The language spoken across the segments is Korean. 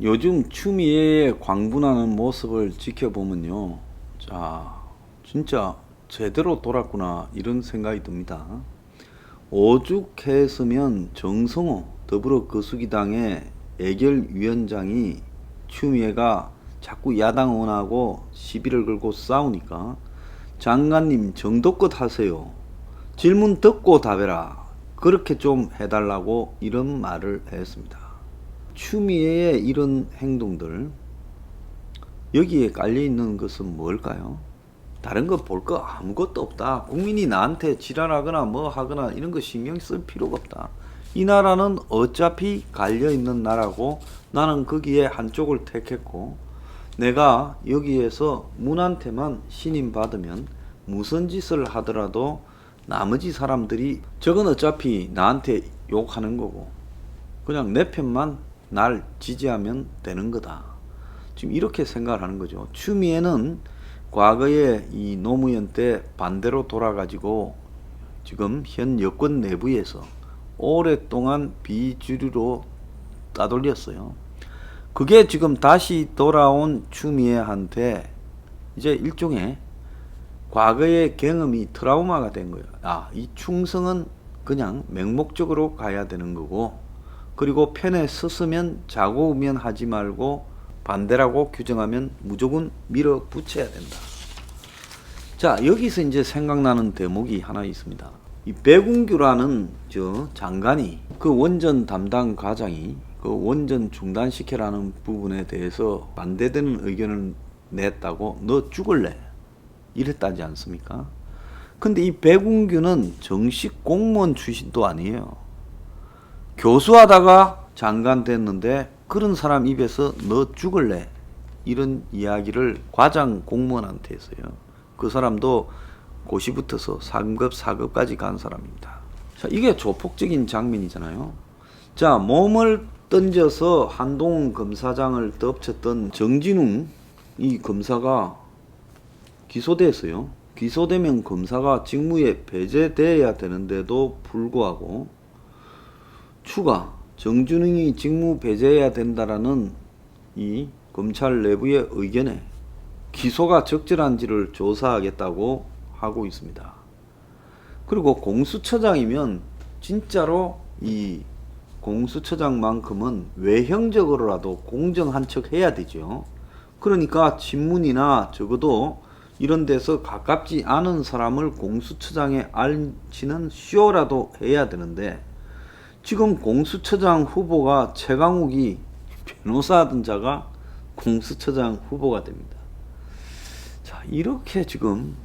요즘 추미애의 광분하는 모습을 지켜보면요. 자, 진짜 제대로 돌았구나 이런 생각이 듭니다. 오죽했으면 정성호 더불어거수기당의 예결위원장이 추미애가 자꾸 야당 의원하고 시비를 걸고 싸우니까 장관님 정도껏 하세요. 질문 듣고 답해라. 그렇게 좀 해달라고 이런 말을 했습니다. 추미애의 이런 행동들, 여기에 깔려있는 것은 뭘까요? 다른 거 볼 거 아무것도 없다. 국민이 나한테 지랄하거나 뭐 하거나 이런 거 신경 쓸 필요가 없다. 이 나라는 어차피 갈려있는 나라고 나는 거기에 한쪽을 택했고 내가 여기에서 문한테만 신임받으면 무슨 짓을 하더라도 나머지 사람들이 저건 어차피 나한테 욕하는 거고 그냥 내 편만 날 지지하면 되는 거다. 지금 이렇게 생각을 하는 거죠. 추미애는 과거에 이 노무현 때 반대로 돌아가지고 지금 현 여권 내부에서 오랫동안 비주류로 따돌렸어요. 그게 지금 다시 돌아온 추미애한테 이제 일종의 과거의 경험이 트라우마가 된 거예요. 아, 이 충성은 그냥 맹목적으로 가야 되는 거고 그리고 편에 섰으면 자고우면 하지 말고 반대라고 규정하면 무조건 밀어붙여야 된다. 자, 여기서 이제 생각나는 대목이 하나 있습니다. 이 백운규라는 저 장관이 그 원전 담당 과장이 그 원전 중단시켜라는 부분에 대해서 반대되는 의견을 냈다고 너 죽을래? 이랬다지 않습니까? 근데 이 백운규는 정식 공무원 출신도 아니에요. 교수하다가 장관 됐는데 그런 사람 입에서 너 죽을래? 이런 이야기를 과장 공무원한테 했어요. 그 사람도 고시 붙어서 3급, 4급까지 간 사람입니다. 자, 이게 조폭적인 장면이잖아요. 자, 몸을 던져서 한동훈 검사장을 덮쳤던 정진웅 이 검사가 기소됐어요. 기소되면 검사가 직무에 배제돼야 되는데도 불구하고 추가 정준웅이 직무 배제해야 된다라는 이 검찰 내부의 의견에 기소가 적절한지를 조사하겠다고 하고 있습니다. 그리고 공수처장이면 진짜로 이 공수처장만큼은 외형적으로라도 공정한 척 해야 되죠. 그러니까 친문이나 적어도 이런 데서 가깝지 않은 사람을 공수처장에 앉히는 쇼라도 해야 되는데 지금 공수처장 후보가 최강욱이 변호사하던 자가 공수처장 후보가 됩니다. 자, 이렇게 지금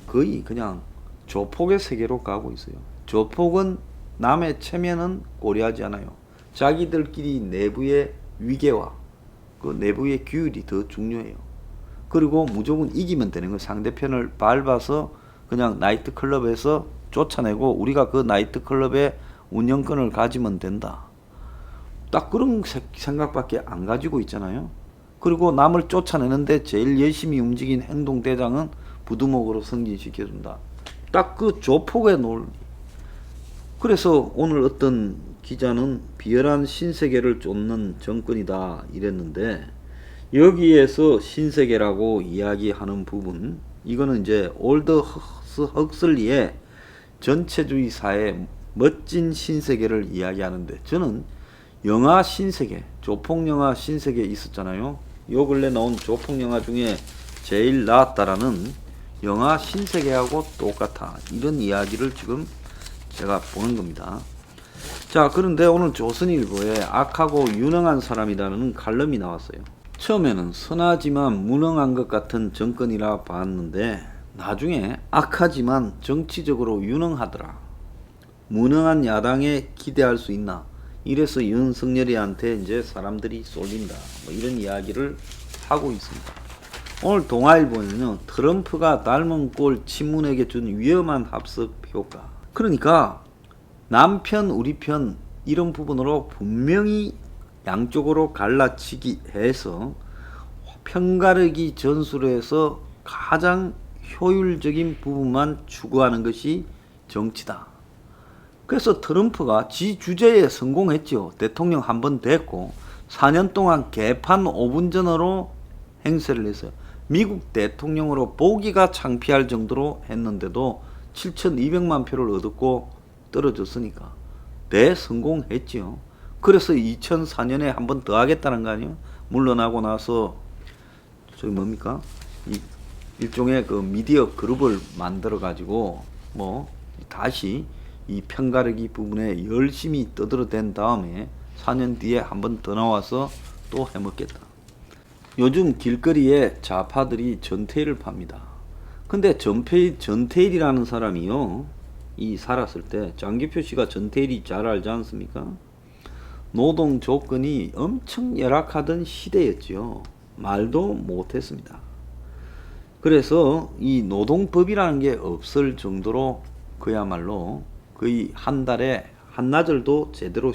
거의 그냥 조폭의 세계로 가고 있어요. 조폭은 남의 체면은 고려하지 않아요. 자기들끼리 내부의 위계와 그 내부의 규율이 더 중요해요. 그리고 무조건 이기면 되는 거예요. 상대편을 밟아서 그냥 나이트클럽에서 쫓아내고 우리가 그 나이트클럽의 운영권을 가지면 된다. 딱 그런 생각밖에 안 가지고 있잖아요. 그리고 남을 쫓아내는데 제일 열심히 움직인 행동대장은 부두목으로 승진시켜준다. 딱 그 조폭의 논리. 그래서 오늘 어떤 기자는 비열한 신세계를 쫓는 정권이다 이랬는데 여기에서 신세계라고 이야기하는 부분 이거는 이제 올더스 헉슬리의 전체주의 사회 멋진 신세계를 이야기하는데 저는 영화 신세계, 조폭영화 신세계 있었잖아요. 요 근래 나온 조폭영화 중에 제일 나았다라는 영화 신세계하고 똑같아. 이런 이야기를 지금 제가 보는 겁니다. 자, 그런데 오늘 조선일보에 악하고 유능한 사람이라는 칼럼이 나왔어요. 처음에는 선하지만 무능한 것 같은 정권이라 봤는데 나중에 악하지만 정치적으로 유능하더라. 무능한 야당에 기대할 수 있나? 이래서 윤석열이한테 이제 사람들이 쏠린다. 뭐 이런 이야기를 하고 있습니다. 오늘 동아일보는요, 트럼프가 닮은 꼴 친문에게 준 위험한 합석 효과. 그러니까 남편 우리 편 이런 부분으로 분명히 양쪽으로 갈라치기 해서 편가르기 전술에서 가장 효율적인 부분만 추구하는 것이 정치다. 그래서 트럼프가 지 주제에 성공했죠. 대통령 한 번 됐고 4년 동안 개판 5분 전으로 행세를 했어요. 미국 대통령으로 보기가 창피할 정도로 했는데도 7,200만 표를 얻었고 떨어졌으니까 대성공했지요. 그래서 2004년에 한 번 더 하겠다는 거 아니에요? 물러나고 나서 저기 뭡니까? 일종의 그 미디어 그룹을 만들어 가지고 뭐 다시 이 편가르기 부분에 열심히 떠들어댄 다음에 4년 뒤에 한 번 더 나와서 또 해먹겠다. 요즘 길거리에 좌파들이 전태일을 팝니다. 근데 전태일이라는 사람이요, 이 살았을 때 장기표 씨가 전태일이 잘 알지 않습니까? 노동 조건이 엄청 열악하던 시대였지요. 말도 못했습니다. 그래서 이 노동법이라는 게 없을 정도로 그야말로 거의 한 달에 한나절도 제대로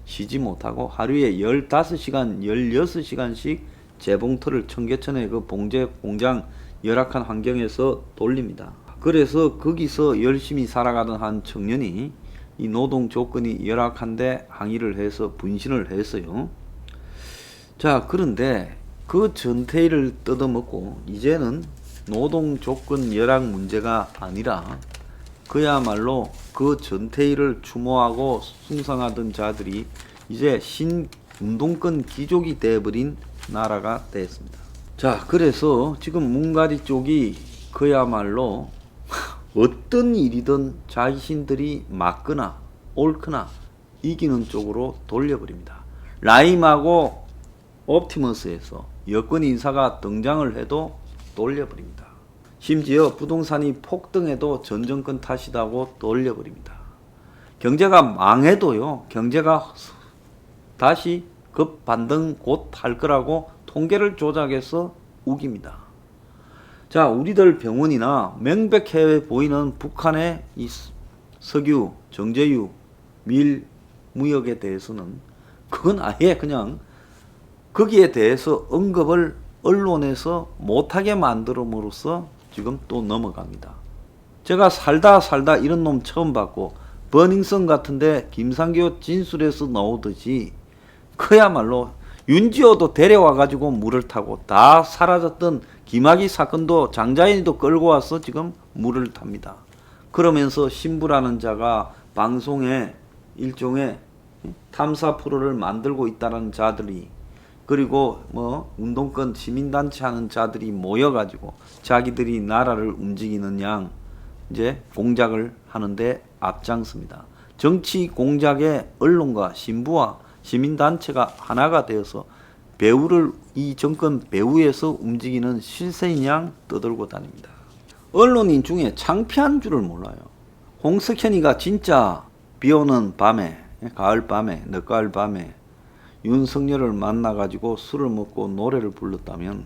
쉬지 못하고 하루에 15시간, 16시간씩 재봉틀을 청계천에 그 봉제 공장 열악한 환경에서 돌립니다. 그래서 거기서 열심히 살아가던 한 청년이 이 노동 조건이 열악한데 항의를 해서 분신을 했어요. 자, 그런데 그 전태일을 뜯어먹고 이제는 노동 조건 열악 문제가 아니라 그야말로 그 전태일을 추모하고 숭상하던 자들이 이제 신운동권 귀족이 돼버린 나라가 됐습니다. 자, 그래서 지금 문가리 쪽이 그야말로 어떤 일이든 자신들이 맞거나 옳거나 이기는 쪽으로 돌려버립니다. 라임하고 옵티머스에서 여권 인사가 등장을 해도 돌려버립니다. 심지어 부동산이 폭등해도 전 정권 탓이다고 돌려버립니다. 경제가 망해도요, 경제가 다시 급반등 곧 할 거라고 통계를 조작해서 우깁니다. 자, 우리들 병원이나 명백해 보이는 북한의 이 석유, 정제유, 밀, 무역에 대해서는 그건 아예 그냥 거기에 대해서 언급을 언론에서 못하게 만들음으로써 지금 또 넘어갑니다. 제가 살다 이런 놈 처음 봤고, 버닝썬 같은데 김상교 진술에서 나오듯이 그야말로 윤지호도 데려와가지고 물을 타고 다 사라졌던 김학의 사건도 장자연이도 끌고 와서 지금 물을 탑니다. 그러면서 신부라는 자가 방송에 일종의 탐사 프로를 만들고 있다는 자들이, 그리고 뭐 운동권 시민단체 하는 자들이 모여가지고 자기들이 나라를 움직이는 양 이제 공작을 하는데 앞장섭니다. 정치 공작에 언론과 신부와 시민단체가 하나가 되어서 배후를 이 정권 배후에서 움직이는 실세인 양 떠들고 다닙니다. 언론인 중에 창피한 줄을 몰라요. 홍석현이가 진짜 비오는 밤에, 가을 밤에, 늦가을 밤에 윤석열을 만나가지고 술을 먹고 노래를 불렀다면,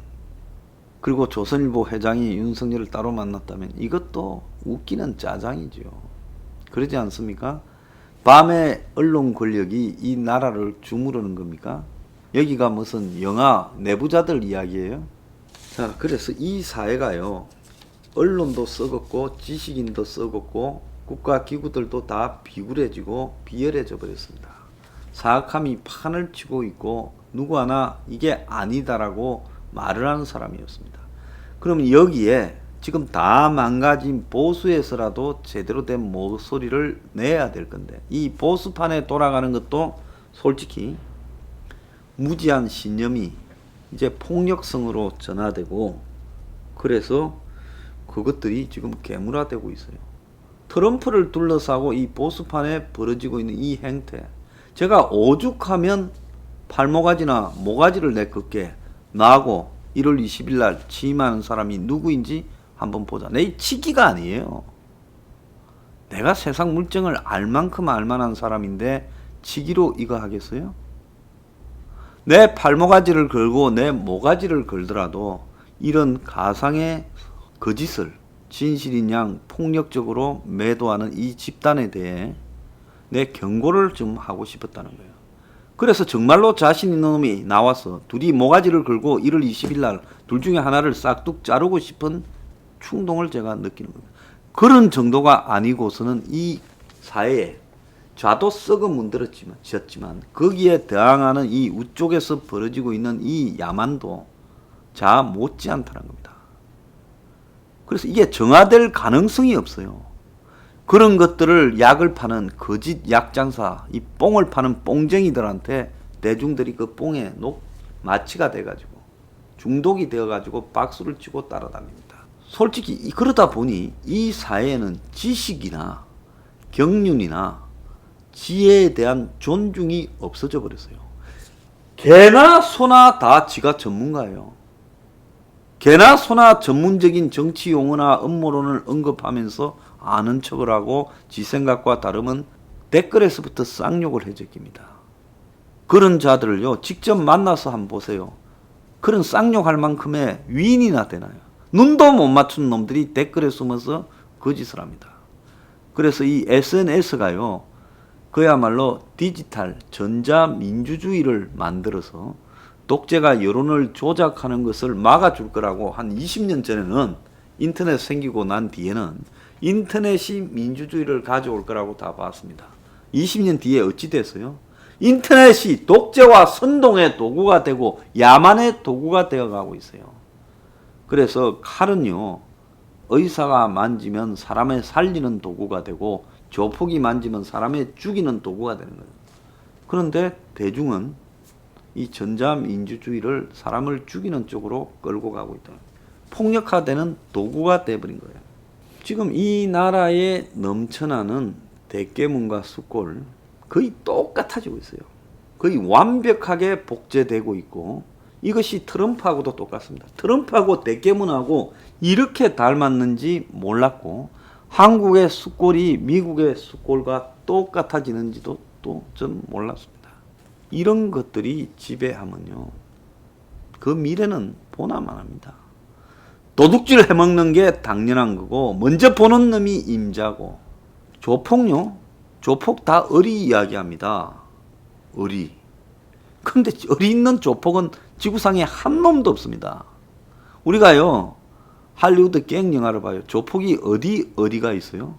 그리고 조선일보 회장이 윤석열을 따로 만났다면 이것도 웃기는 짜장이죠. 그러지 않습니까? 밤에 언론 권력이 이 나라를 주무르는 겁니까? 여기가 무슨 영화 내부자들 이야기예요? 자, 그래서 이 사회가요, 언론도 썩었고 지식인도 썩었고 국가기구들도 다 비굴해지고 비열해져 버렸습니다. 사악함이 판을 치고 있고 누구 하나 이게 아니다라고 말을 하는 사람이 없습니다. 그럼 여기에 지금 다 망가진 보수에서라도 제대로 된 목소리를 내야 될 건데, 이 보수판에 돌아가는 것도 솔직히 무지한 신념이 이제 폭력성으로 전화되고, 그래서 그것들이 지금 괴물화되고 있어요. 트럼프를 둘러싸고 이 보수판에 벌어지고 있는 이 행태, 제가 오죽하면 팔모가지나 모가지를 내꺾게 나하고 1월 20일 날 취임하는 사람이 누구인지 한번 보자. 내 치기가 아니에요. 내가 세상 물정을 알 만큼 알만한 사람인데 치기로 이거 하겠어요? 내 팔모가지를 걸고 내 모가지를 걸더라도 이런 가상의 거짓을 진실인 양 폭력적으로 매도하는 이 집단에 대해 내 경고를 좀 하고 싶었다는 거예요. 그래서 정말로 자신 있는 놈이 나와서 둘이 모가지를 걸고 1월 20일 날 둘 중에 하나를 싹둑 자르고 싶은 충동을 제가 느끼는 겁니다. 그런 정도가 아니고서는 이 사회에 좌도 썩어 문드러졌지만 거기에 대항하는 이 우쪽에서 벌어지고 있는 이 야만도 자 못지않다는 겁니다. 그래서 이게 정화될 가능성이 없어요. 그런 것들을 약을 파는 거짓 약장사, 이 뽕을 파는 뽕쟁이들한테 대중들이 그 뽕에 마취가 돼가지고 중독이 되어가지고 박수를 치고 따라다닙니다. 솔직히 그러다 보니 이 사회에는 지식이나 경륜이나 지혜에 대한 존중이 없어져 버렸어요. 개나 소나 다 지가 전문가예요. 개나 소나 전문적인 정치 용어나 음모론을 언급하면서 아는 척을 하고 지 생각과 다르면 댓글에서부터 쌍욕을 해제깁니다. 그런 자들을요 직접 만나서 한번 보세요. 그런 쌍욕할 만큼의 위인이나 되나요? 눈도 못 맞춘 놈들이 댓글에 숨어서 거짓을 합니다. 그래서 이 SNS가요 그야말로 디지털 전자민주주의를 만들어서 독재가 여론을 조작하는 것을 막아줄 거라고 한 20년 전에는 인터넷 생기고 난 뒤에는 인터넷이 민주주의를 가져올 거라고 다 봤습니다. 20년 뒤에 어찌 됐어요? 인터넷이 독재와 선동의 도구가 되고 야만의 도구가 되어가고 있어요. 그래서 칼은요 의사가 만지면 사람을 살리는 도구가 되고 조폭이 만지면 사람을 죽이는 도구가 되는 거예요. 그런데 대중은 이 전자민주주의를 사람을 죽이는 쪽으로 끌고 가고 있다. 폭력화되는 도구가 돼버린 거예요. 지금 이 나라에 넘쳐나는 대깨문과 숫골 거의 똑같아지고 있어요. 거의 완벽하게 복제되고 있고 이것이 트럼프하고도 똑같습니다. 트럼프하고 대깨문하고 이렇게 닮았는지 몰랐고 한국의 숫골이 미국의 숫골과 똑같아지는지도 또 전 몰랐습니다. 이런 것들이 지배하면요 그 미래는 보나만 합니다. 도둑질 해먹는 게 당연한 거고 먼저 보는 놈이 임자고 조폭요 조폭 다 어리 이야기합니다. 어리. 근데 어리 있는 조폭은 지구상에 한 놈도 없습니다. 우리가요 할리우드 갱 영화를 봐요. 조폭이 어디 어디가 있어요?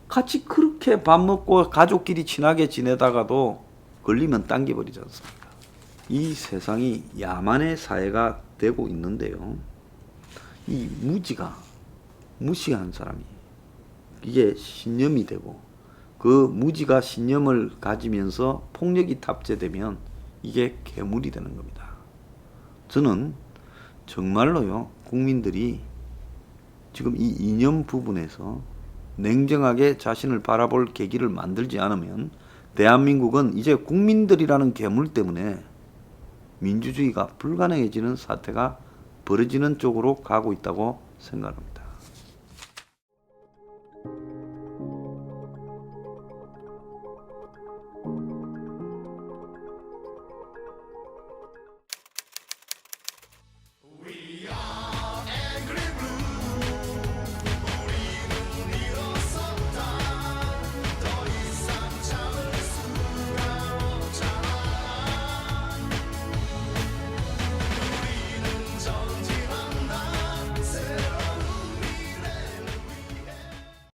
같이 그렇게 밥 먹고 가족끼리 친하게 지내다가도 걸리면 당겨버리지 않습니까? 이 세상이 야만의 사회가 되고 있는데요. 이 무지한 사람이 이게 신념이 되고 그 무지가 신념을 가지면서 폭력이 탑재되면 이게 괴물이 되는 겁니다. 저는 정말로요 국민들이 지금 이 이념 부분에서 냉정하게 자신을 바라볼 계기를 만들지 않으면 대한민국은 이제 국민들이라는 괴물 때문에 민주주의가 불가능해지는 사태가 벌어지는 쪽으로 가고 있다고 생각합니다.